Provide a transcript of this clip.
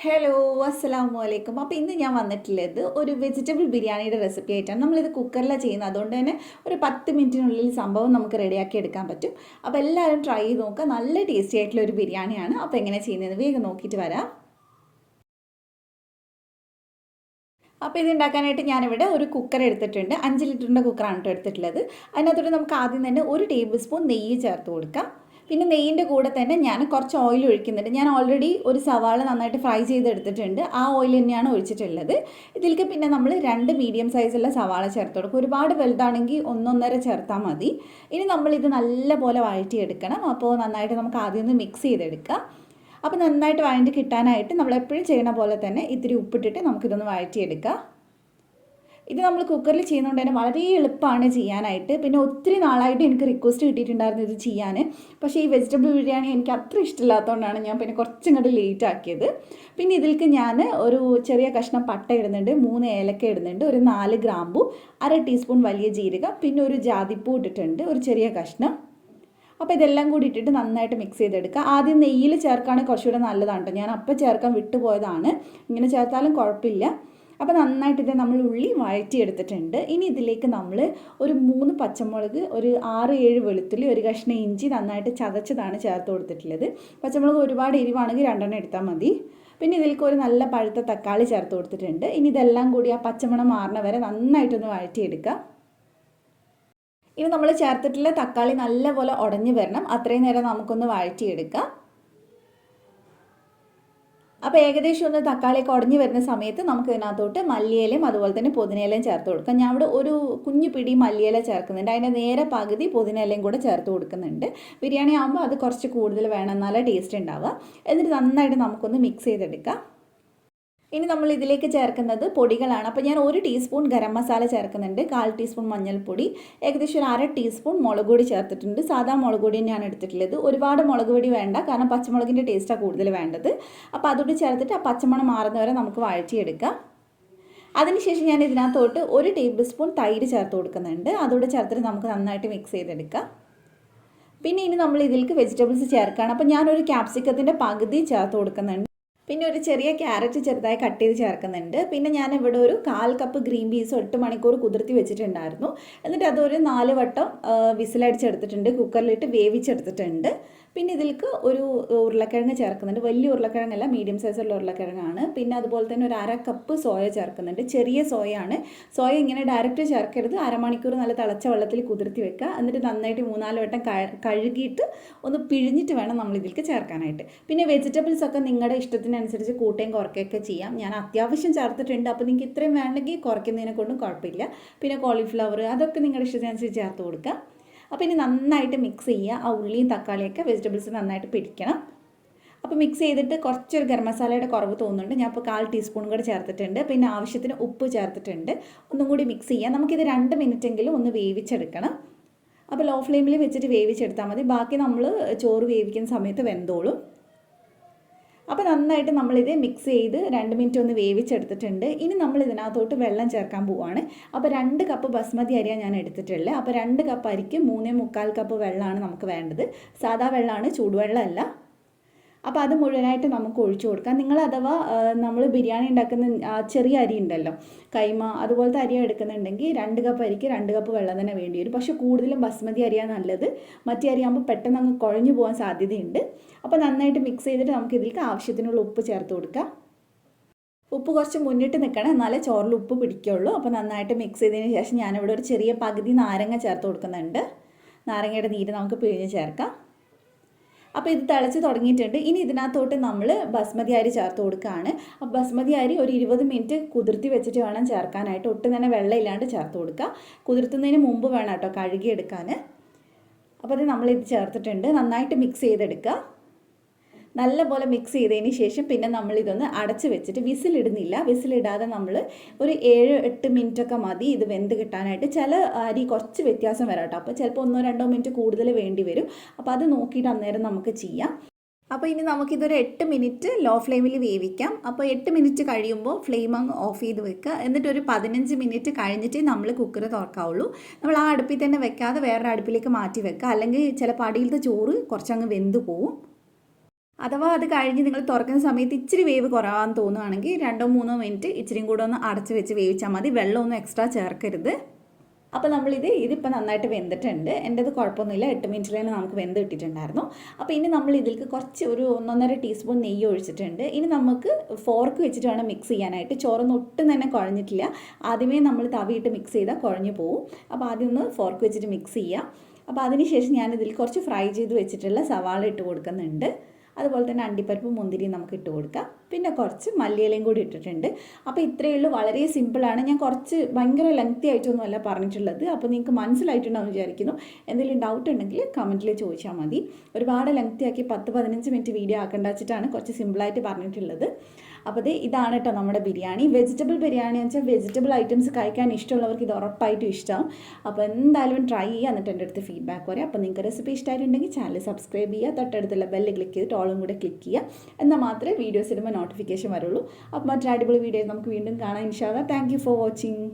Hello അസ്സലാമു അലൈക്കും. അപ്പോൾ ഇന്ന് ഞാൻ വന്നിട്ടുള്ളത് ഒരു വെജിറ്റബിൾ ബിരിയാണിയുടെ റെസിപ്പി ആയിട്ടാണ്. നമ്മളിത് കുക്കറിലാണ് ചെയ്യുന്നത്, അതുകൊണ്ട് തന്നെ ഒരു 10 മിനിറ്റിനുള്ളിൽ സംഭവം നമുക്ക് റെഡിയാക്കി എടുക്കാൻ പറ്റും. അപ്പോൾ എല്ലാവരും ട്രൈ ചെയ്ത് നോക്കുക. നല്ല ടേസ്റ്റി ആയിട്ടുള്ള ഒരു ബിരിയാണിയാണ്. അപ്പോൾ എങ്ങനെ ചെയ്യുന്നത് വേഗം നോക്കിയിട്ട് വരാം. അപ്പോൾ ഇത് ഉണ്ടാക്കാനായിട്ട് ഞാനിവിടെ ഒരു കുക്കർ എടുത്തിട്ടുണ്ട്. 5 ലിറ്ററിൻ്റെ കുക്കറാണ് കേട്ടോ എടുത്തിട്ടുള്ളത്. അതിനകത്തോട്ട് നമുക്ക് ആദ്യം തന്നെ 1 ടേബിൾ സ്പൂൺ നെയ്യ് ചേർത്ത് കൊടുക്കാം. പിന്നെ നെയ്യിൻ്റെ കൂടെ തന്നെ ഞാൻ കുറച്ച് ഓയിൽ ഒഴിക്കുന്നുണ്ട്. ഞാൻ ഓൾറെഡി ഒരു സവാള നന്നായിട്ട് ഫ്രൈ ചെയ്തെടുത്തിട്ടുണ്ട്. ആ ഓയിൽ തന്നെയാണ് ഒഴിച്ചിട്ടുള്ളത്. ഇതിലേക്ക് പിന്നെ നമ്മൾ 2 മീഡിയം സൈസുള്ള സവാള ചേർത്ത് കൊടുക്കും. ഒരുപാട് വലുതാണെങ്കിൽ 1-1.5 ചേർത്താൽ മതി. ഇനി നമ്മളിത് നല്ലപോലെ വഴറ്റിയെടുക്കണം. അപ്പോൾ നന്നായിട്ട് നമുക്ക് ആദ്യം ഒന്ന് മിക്സ് ചെയ്തെടുക്കാം. അപ്പോൾ നന്നായിട്ട് വഴറ്റി കിട്ടാനായിട്ട് നമ്മളെപ്പോഴും ചെയ്യുന്ന പോലെ തന്നെ ഇത്തിരി ഉപ്പിട്ടിട്ട് നമുക്കിതൊന്ന് വഴറ്റിയെടുക്കാം. ഇത് നമ്മൾ കുക്കറിൽ ചെയ്യുന്നതുകൊണ്ട് തന്നെ വളരെ എളുപ്പമാണ് ചെയ്യാനായിട്ട്. പിന്നെ ഒത്തിരി നാളായിട്ട് എനിക്ക് റിക്വസ്റ്റ് കിട്ടിയിട്ടുണ്ടായിരുന്നു ഇത് ചെയ്യാൻ. പക്ഷേ ഈ വെജിറ്റബിൾ ബിരിയാണി എനിക്ക് അത്ര ഇഷ്ടമില്ലാത്തതുകൊണ്ടാണ് ഞാൻ പിന്നെ കുറച്ചിങ്ങോട്ട് ലേറ്റ് ആക്കിയത്. പിന്നെ ഇതിലേക്ക് ഞാൻ ഒരു ചെറിയ കഷ്ണം പട്ട ഇടുന്നുണ്ട്, 3 ഏലക്ക ഇടുന്നുണ്ട്, ഒരു 4 ഗ്രാമ്പു, 1/2 ടീസ്പൂൺ വലിയ ജീരകം, പിന്നെ ഒരു ജാതിപ്പൂ ഇട്ടിട്ടുണ്ട്, ഒരു ചെറിയ കഷ്ണം. അപ്പോൾ ഇതെല്ലാം കൂടി ഇട്ടിട്ട് നന്നായിട്ട് മിക്സ് ചെയ്തെടുക്കുക. ആദ്യം നെയ്യിൽ ചേർക്കുകയാണെങ്കിൽ കുറച്ചുകൂടെ നല്ലതാണ് കേട്ടോ. ഞാൻ അപ്പം ചേർക്കാൻ വിട്ടുപോയതാണ്. ഇങ്ങനെ ചേർത്താലും കുഴപ്പമില്ല. അപ്പോൾ നന്നായിട്ട് ഇത് നമ്മൾ ഉള്ളി വഴറ്റിയെടുത്തിട്ടുണ്ട്. ഇനി ഇതിലേക്ക് നമ്മൾ ഒരു 3 പച്ചമുളക്, ഒരു 6-7 വെളുത്തുള്ളി, ഒരു കഷ്ണം ഇഞ്ചി നന്നായിട്ട് ചതച്ചതാണ് ചേർത്ത് കൊടുത്തിട്ടുള്ളത്. പച്ചമുളക് ഒരുപാട് എരിവാണെങ്കിൽ 2 എടുത്താൽ മതി. പിന്നെ ഇതിലേക്ക് ഒരു നല്ല പഴുത്ത തക്കാളി ചേർത്ത് കൊടുത്തിട്ടുണ്ട്. ഇനി ഇതെല്ലാം കൂടി ആ പച്ചമണം മാറണ വരെ നന്നായിട്ടൊന്ന് വഴറ്റിയെടുക്കുക. ഇനി നമ്മൾ ചേർത്തിട്ടുള്ള തക്കാളി നല്ലപോലെ ഉടഞ്ഞു വരണം. അത്രയും നേരം നമുക്കൊന്ന് വഴറ്റിയെടുക്കാം. അപ്പോൾ ഏകദേശം ഒന്ന് തക്കാളിയൊക്കെ ഉടഞ്ഞു വരുന്ന സമയത്ത് നമുക്ക് ഇതിനകത്തോട്ട് മല്ലിയിലയും അതുപോലെ തന്നെ പുതിനയിലയും ചേർത്ത് കൊടുക്കാം. ഞാൻ ഇവിടെ ഒരു കുഞ്ഞു പിടി മല്ലിയില ചേർക്കുന്നുണ്ട്. അതിൻ്റെ നേരെ പകുതി പുതിനയിലയും കൂടെ ചേർത്ത് കൊടുക്കുന്നുണ്ട്. ബിരിയാണി ആകുമ്പോൾ അത് കുറച്ച് കൂടുതൽ വേണം, എന്നാലേ ടേസ്റ്റ് ഉണ്ടാവുക. എന്നിട്ട് നന്നായിട്ട് നമുക്കൊന്ന് മിക്സ് ചെയ്തെടുക്കാം. ഇനി നമ്മൾ ഇതിലേക്ക് ചേർക്കുന്നത് പൊടികളാണ്. അപ്പോൾ ഞാൻ 1 ടീസ്പൂൺ ഗരം മസാല ചേർക്കുന്നുണ്ട്, 1/4 ടീസ്പൂൺ മഞ്ഞൾപ്പൊടി, ഏകദേശം ഒരു 1/2 ടീസ്പൂൺ മുളക് പൊടി ചേർത്തിട്ടുണ്ട്. സാധാ മുളക് പൊടി തന്നെയാണ് എടുത്തിട്ടുള്ളത്. ഒരുപാട് മുളക് പൊടി വേണ്ട, കാരണം പച്ചമുളകിൻ്റെ ടേസ്റ്റാണ് കൂടുതൽ വേണ്ടത്. അപ്പോൾ അതുകൂടി ചേർത്തിട്ട് ആ പച്ചമണം മാറുന്നവരെ നമുക്ക് വഴറ്റിയെടുക്കാം. അതിനുശേഷം ഞാൻ ഇതിനകത്തോട്ട് 1 ടേബിൾ സ്പൂൺ തൈര് ചേർത്ത് കൊടുക്കുന്നുണ്ട്. അതുകൂടെ ചേർത്തിട്ട് നമുക്ക് നന്നായിട്ട് മിക്സ് ചെയ്തെടുക്കാം. പിന്നെ ഇനി നമ്മൾ ഇതിലേക്ക് വെജിറ്റബിൾസ് ചേർക്കുകയാണ്. അപ്പോൾ ഞാനൊരു ക്യാപ്സിക്കത്തിൻ്റെ പകുതി ചേർത്ത് കൊടുക്കുന്നുണ്ട്. പിന്നെ ഒരു ചെറിയ ക്യാരറ്റ് ചെറുതായി കട്ട് ചെയ്ത് ചേർക്കുന്നുണ്ട്. പിന്നെ ഞാൻ ഇവിടെ ഒരു 1/4 കപ്പ് ഗ്രീൻ പീസ് 8 മണിക്കൂർ കുതിർത്തി വെച്ചിട്ടുണ്ടായിരുന്നു. എന്നിട്ട് അതൊരു 4 വട്ടം വിസിലടിച്ചെടുത്തിട്ടുണ്ട്, കുക്കറിലിട്ട് വേവിച്ചെടുത്തിട്ടുണ്ട്. പിന്നെ ഇതിലേക്ക് ഒരു ഉരുളക്കിഴങ്ങ് ചേർക്കുന്നുണ്ട്. വലിയ ഉരുളക്കിഴങ്ങല്ല, മീഡിയം സൈസുള്ള ഉരുളക്കിഴങ്ങാണ്. പിന്നെ അതുപോലെ തന്നെ ഒരു 1/2 കപ്പ് സോയ ചേർക്കുന്നുണ്ട്. ചെറിയ സോയാണ്. സോയ ഇങ്ങനെ ഡയറക്റ്റ് ചേർക്കരുത്, അരമണിക്കൂർ നല്ല തിളച്ച വെള്ളത്തിൽ കുതിർത്തി വെക്കുക. എന്നിട്ട് നന്നായിട്ട് 3-4 വട്ടം കഴുകിയിട്ട് ഒന്ന് പിഴിഞ്ഞിട്ട് വേണം നമ്മൾ ഇതിലേക്ക് ചേർക്കാനായിട്ട്. പിന്നെ വെജിറ്റബിൾസ് ഒക്കെ നിങ്ങളുടെ ഇഷ്ടത്തിനനുസരിച്ച് കൂട്ടുകയും കുറയ്ക്കുകയൊക്കെ ചെയ്യാം. ഞാൻ അത്യാവശ്യം ചേർത്തിട്ടുണ്ട്. അപ്പോൾ നിങ്ങൾക്ക് ഇത്രയും വേണമെങ്കിൽ കുറയ്ക്കുന്നതിനെ കൊണ്ടും കുഴപ്പമില്ല. പിന്നെ കോളിഫ്ലവർ അതൊക്കെ നിങ്ങളുടെ ഇഷ്ടത്തിനനുസരിച്ച് ചേർത്ത് കൊടുക്കുക. അപ്പോൾ ഇനി നന്നായിട്ട് മിക്സ് ചെയ്യുക. ആ ഉള്ളിയും തക്കാളിയൊക്കെ വെജിറ്റബിൾസ് നന്നായിട്ട് പിടിക്കണം. അപ്പോൾ മിക്സ് ചെയ്തിട്ട് കുറച്ചൊരു ഗരം മസാലയുടെ കുറവ് തോന്നുന്നുണ്ട്. ഞാൻ ഇപ്പോൾ 1/4 ടീസ്പൂൺ കൂടെ ചേർത്തിട്ടുണ്ട്. പിന്നെ ആവശ്യത്തിന് ഉപ്പ് ചേർത്തിട്ടുണ്ട്. ഒന്നും കൂടി മിക്സ് ചെയ്യാം. നമുക്കിത് 2 മിനിറ്റെങ്കിലും ഒന്ന് വേവിച്ചെടുക്കണം. അപ്പോൾ ലോ ഫ്ലെയിമിൽ വെച്ചിട്ട് വേവിച്ചെടുത്താൽ മതി. ബാക്കി നമ്മൾ ചോറ് വേവിക്കുന്ന സമയത്ത് വെന്തോളും. അപ്പോൾ നന്നായിട്ട് നമ്മളിത് മിക്സ് ചെയ്ത് 2 മിനിറ്റ് ഒന്ന് വേവിച്ചെടുത്തിട്ടുണ്ട്. ഇനി നമ്മൾ ഇതിനകത്തോട്ട് വെള്ളം ചേർക്കാൻ പോവുകയാണ്. അപ്പോൾ 2 കപ്പ് ബസ്മതി അരിയാണ് ഞാൻ എടുത്തിട്ടുള്ളത്. അപ്പോൾ 2 കപ്പ് അരിക്ക് 3-3/4 കപ്പ് വെള്ളമാണ് നമുക്ക് വേണ്ടത്. സാധാ വെള്ളമാണ്, ചൂടുവെള്ളമല്ല. അപ്പോൾ അത് മുഴുവനായിട്ട് നമുക്ക് ഒഴിച്ചു കൊടുക്കാം. നിങ്ങൾ അഥവാ നമ്മൾ ബിരിയാണി ഉണ്ടാക്കുന്ന ചെറിയ അരി ഉണ്ടല്ലോ, കൈമ, അതുപോലത്തെ അരി എടുക്കുന്നുണ്ടെങ്കിൽ 2 കപ്പ് അരിക്ക് 2 കപ്പ് വെള്ളം തന്നെ വേണ്ടി വരും. പക്ഷേ കൂടുതലും ബസ്മതി അരിയാണ് നല്ലത്. മറ്റേ അരിയാകുമ്പോൾ പെട്ടെന്ന് അങ്ങ് കുഴഞ്ഞു പോകാൻ സാധ്യതയുണ്ട്. അപ്പോൾ നന്നായിട്ട് മിക്സ് ചെയ്തിട്ട് നമുക്ക് ഇതിലേക്ക് ആവശ്യത്തിനുള്ള ഉപ്പ് ചേർത്ത് കൊടുക്കാം. ഉപ്പ് കുറച്ച് മുന്നിട്ട് നിൽക്കണം, എന്നാലേ ചോറിൽ ഉപ്പ് പിടിക്കുള്ളൂ. അപ്പോൾ നന്നായിട്ട് മിക്സ് ചെയ്തതിന് ശേഷം ഞാനിവിടെ ഒരു ചെറിയ പകുതി നാരങ്ങ ചേർത്ത് കൊടുക്കുന്നുണ്ട്. നാരങ്ങയുടെ നീര് നമുക്ക് പിഴിഞ്ഞ് ചേർക്കാം. അപ്പോൾ ഇത് തിളച്ച് തുടങ്ങിയിട്ടുണ്ട്. ഇനി ഇതിനകത്തോട്ട് നമ്മൾ ബസ്മതി അരി ചേർത്ത് കൊടുക്കുകയാണ്. അപ്പോൾ ബസ്മതി അരി ഒരു 20 മിനിറ്റ് കുതിർത്തി വെച്ചിട്ട് വേണം ചേർക്കാനായിട്ട്. ഒട്ടും തന്നെ വെള്ളമില്ലാണ്ട് ചേർത്ത് കൊടുക്കുക. കുതിർത്തുന്നതിന് മുമ്പ് വേണം കേട്ടോ കഴുകിയെടുക്കാൻ. അപ്പോൾ അത് നമ്മളിത് ചേർത്തിട്ടുണ്ട്. നന്നായിട്ട് മിക്സ് ചെയ്തെടുക്കുക. നല്ലപോലെ മിക്സ് ചെയ്തതിന് ശേഷം പിന്നെ നമ്മളിതൊന്ന് അടച്ച് വെച്ചിട്ട് വിസിലിടുന്നില്ല. വിസിലിടാതെ നമ്മൾ ഒരു 7-8 മിനിറ്റൊക്കെ മതി ഇത് വെന്ത് കിട്ടാനായിട്ട്. ചില അരി കുറച്ച് വ്യത്യാസം വരാം കേട്ടോ. അപ്പോൾ ചിലപ്പോൾ 1-2 മിനിറ്റ് കൂടുതൽ വേണ്ടി വരും. അപ്പോൾ അത് നോക്കിയിട്ട് അന്നേരം നമുക്ക് ചെയ്യാം. അപ്പോൾ ഇനി നമുക്കിതൊരു 8 മിനിറ്റ് ലോ ഫ്ലെയിമിൽ വേവിക്കാം. അപ്പോൾ 8 മിനിറ്റ് കഴിയുമ്പോൾ ഫ്ലെയിം അങ്ങ് ഓഫ് ചെയ്ത് വെക്കുക. എന്നിട്ടൊരു 15 മിനിറ്റ് കഴിഞ്ഞിട്ട് നമ്മൾ കുക്കർ തുറക്കാവുള്ളൂ. നമ്മൾ ആ അടുപ്പിൽ തന്നെ വെക്കാതെ വേറൊരു അടുപ്പിലേക്ക് മാറ്റി വെക്കുക. അല്ലെങ്കിൽ ചിലപ്പോൾ അടിയിലത്തെ ചോറ് കുറച്ചങ്ങ് വെന്ത് പോവും. അഥവാ അത് കഴിഞ്ഞ് നിങ്ങൾ തുറക്കുന്ന സമയത്ത് ഇച്ചിരി വേവ് കുറവാന്ന് തോന്നുകയാണെങ്കിൽ 2-3 മിനിറ്റ് ഇച്ചിരിയും കൂടെ ഒന്ന് അടച്ച് വെച്ച് വേവിച്ചാൽ മതി. വെള്ളമൊന്നും എക്സ്ട്രാ ചേർക്കരുത്. അപ്പോൾ ഇതിപ്പോൾ നന്നായിട്ട് വെന്തിട്ടുണ്ട്. എൻ്റെത് കുഴപ്പമൊന്നുമില്ല, 8 മിനിറ്റിൽ തന്നെ നമുക്ക് വെന്ത് കിട്ടിയിട്ടുണ്ടായിരുന്നു. അപ്പോൾ ഇനി നമ്മൾ ഇതിലേക്ക് കുറച്ച് ഒരു 1.5 ടീസ്പൂൺ നെയ്യ് ഒഴിച്ചിട്ടുണ്ട്. ഇനി നമുക്ക് ഫോർക്ക് വെച്ചിട്ട് വേണം മിക്സ് ചെയ്യാനായിട്ട്. ചോറൊന്നും ഒട്ടും തന്നെ കുഴഞ്ഞിട്ടില്ല. ആദ്യമേ നമ്മൾ തവിയിട്ട് മിക്സ് ചെയ്താൽ കുഴഞ്ഞു പോകും. അപ്പോൾ ആദ്യം ഒന്ന് ഫോർക്ക് വെച്ചിട്ട് മിക്സ് ചെയ്യുക. അപ്പോൾ അതിനുശേഷം ഞാനിതിൽ കുറച്ച് ഫ്രൈ ചെയ്ത് വെച്ചിട്ടുള്ള സവാള ഇട്ട് കൊടുക്കുന്നുണ്ട്. അതുപോലെ തന്നെ അണ്ടിപ്പരിപ്പ് മുന്തിരിയും നമുക്ക് ഇട്ട് കൊടുക്കാം. പിന്നെ കുറച്ച് മല്ലിയിലയും കൂടി ഇട്ടിട്ടുണ്ട്. അപ്പോൾ ഇത്രയേ ഉള്ളൂ, വളരെ സിമ്പിളാണ്. ഞാൻ കുറച്ച് ഭയങ്കര ലെങ്തി ആയിട്ടൊന്നുമല്ല പറഞ്ഞിട്ടുള്ളത്. അപ്പോൾ നിങ്ങൾക്ക് മനസ്സിലായിട്ടുണ്ടാവും വിചാരിക്കുന്നു. എന്തെങ്കിലും ഡൗട്ട് ഉണ്ടെങ്കിൽ കമൻറ്റിൽ ചോദിച്ചാൽ മതി. ഒരുപാട് ലെങ്തി ആക്കി 10-15 മിനിറ്റ് വീഡിയോ ആക്കേണ്ട വെച്ചിട്ടാണ് കുറച്ച് സിമ്പിളായിട്ട് പറഞ്ഞിട്ടുള്ളത്. അപ്പോൾ ഇതാണ് കേട്ടോ നമ്മുടെ ബിരിയാണി. വെജിറ്റബിൾ ബിരിയാണി എന്ന് വെച്ചാൽ വെജിറ്റബിൾ ഐറ്റംസ് കഴിക്കാൻ ഇഷ്ടമുള്ളവർക്ക് ഇത് ഉറപ്പായിട്ടും ഇഷ്ടമാവും. അപ്പോൾ എന്തായാലും ട്രൈ ചെയ്യുക, എന്നിട്ട് എൻ്റെ അടുത്ത് ഫീഡ്ബാക്ക് പറയാം. അപ്പോൾ നിങ്ങൾക്ക് റെസിപ്പി ഇഷ്ടമായിട്ടുണ്ടെങ്കിൽ ചാനൽ സബ്സ്ക്രൈബ് ചെയ്യുക, തൊട്ടടുത്തുള്ള ബെല്ല് ക്ലിക്ക് ചെയ്തിട്ട് ഓളും കൂടെ ക്ലിക്ക് ചെയ്യുക. എന്നാൽ മാത്രമേ വീഡിയോസ് ഇടുമ്പോൾ നോട്ടിഫിക്കേഷൻ വരുള്ളൂ. അപ്പോൾ മറ്റൊരു അടിപൊളി വീഡിയോ നമുക്ക് വീണ്ടും കാണാം ഇൻഷാ അല്ലാഹ്. Thank you for watching.